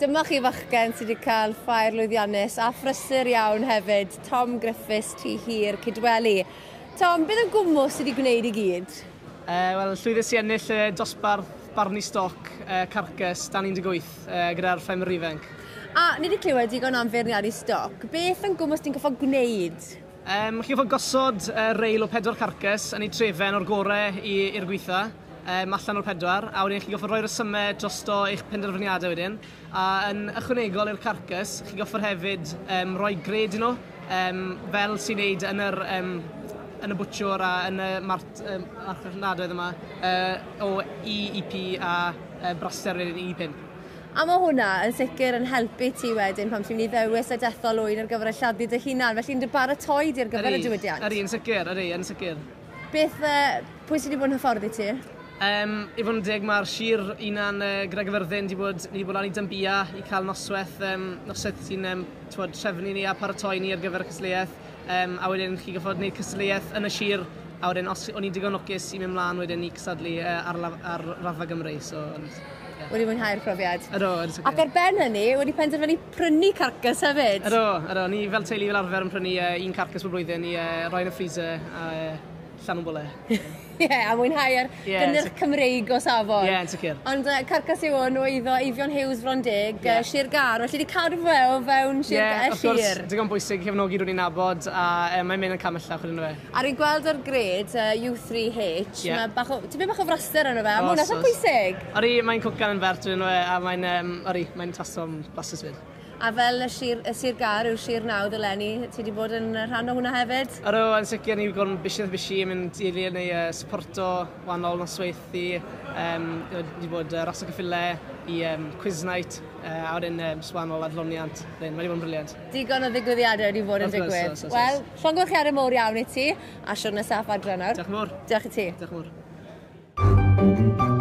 Dyma chi fachgen sydd wedi cael ffair lwyddiannus a phrysur iawn hefyd, Tom Griffiths, Tŷ Hir, Cydweli. Tom, beth yn gwmws sydd wedi gwneud i gyd? Wel, llwyddes i ennill dosbarth barnu stoc carcas 18 gyda'r ffaimr ifenc. A ni wedi clywed digon am feirniadu stoc. Beth yn gwmws ti'n goffo gwneud? Chi goffo gosod reil o 4 carcas yn ei trefen o'r gorau i'r gweitha. Allan o'r 4, a wedyn chi goffo roi'r ysymau drosto eich penderfyniadau wedyn. A yn ychwanegol i'r carcas, chi goffo hefyd rhoi gred i nhw, fel sy'n neud yn y bwtsiwr a yn y marchnadau yma o EEP a braster wedyn E5. A mae hwnna yn sicr yn helpu ti wedyn pam ti'n mynd i ddewis a dethol oed ar gyfer y lladdu dy hunan, felly yn dy baratoi di'r gyfer y diwydiant? Yn sicr. Beth, pwy sydd wedi bod yn hyfforddi ti? I fod yn deg, mae'r sir unan gyda Gyfyrddin wedi bod lan i Dambia i cael noswaith sy'n trefnu ni a paratoi ni ar gyfer y cystadleuaeth. A wedyn chi goffod gwneud cystadleuaeth yn y sir, a wedyn os o'n i'n digon lwcus i mynd mlaen wedyn i cystadlu ar Rafa Gymru. Wedi mwynhau'r profiad. Yn sicr. Ac ar ben hynny, wedi penderfynu prynu carcas hefyd? Ni fel teulu fel arfer yn prynu un carcas bob blwyddyn i roi yn y freezer a llan o'n bwle. A mwynhau ar gynnyrch Cymreig o safon. Yn sicr. Ond carcas yw hwn o iddo Eifion Hughes Frondeg, Sir Gar, felly wedi cadw fe o fewn Sir. Of gwrs, digon bwysig cefnogi rwy'n i'n nabod a mae'n mynd yn camellach wedyn nhw fe. A rwy'n gweld o'r gred U3H, ti'n mynd bach o fraster yn o fe, a mwyn asyn bwysig? Mae'n cwcan yn fert wedyn nhw fe, a mae'n tasom blasus fyd. A fel y Sir Gar yw'r Sir Nawdd eleni, ti wedi bod yn rhan o hwnna hefyd? Yn sicr, ni wedi bod yn bysi yn mynd i Eili neu supporto wahanol nosweithi. Wedi bod ras o cyffilau i quiz night, a wedyn wahanol adloniant. Mae wedi bod yn briliant. Digon o ddigwyddiadau wedi bod yn digwydd. Wel, llongyfarchiadau mowr iawn i ti, a siwr nesaf adran nawr. Diolch yn fawr. Diolch i ti. Diolch yn fawr.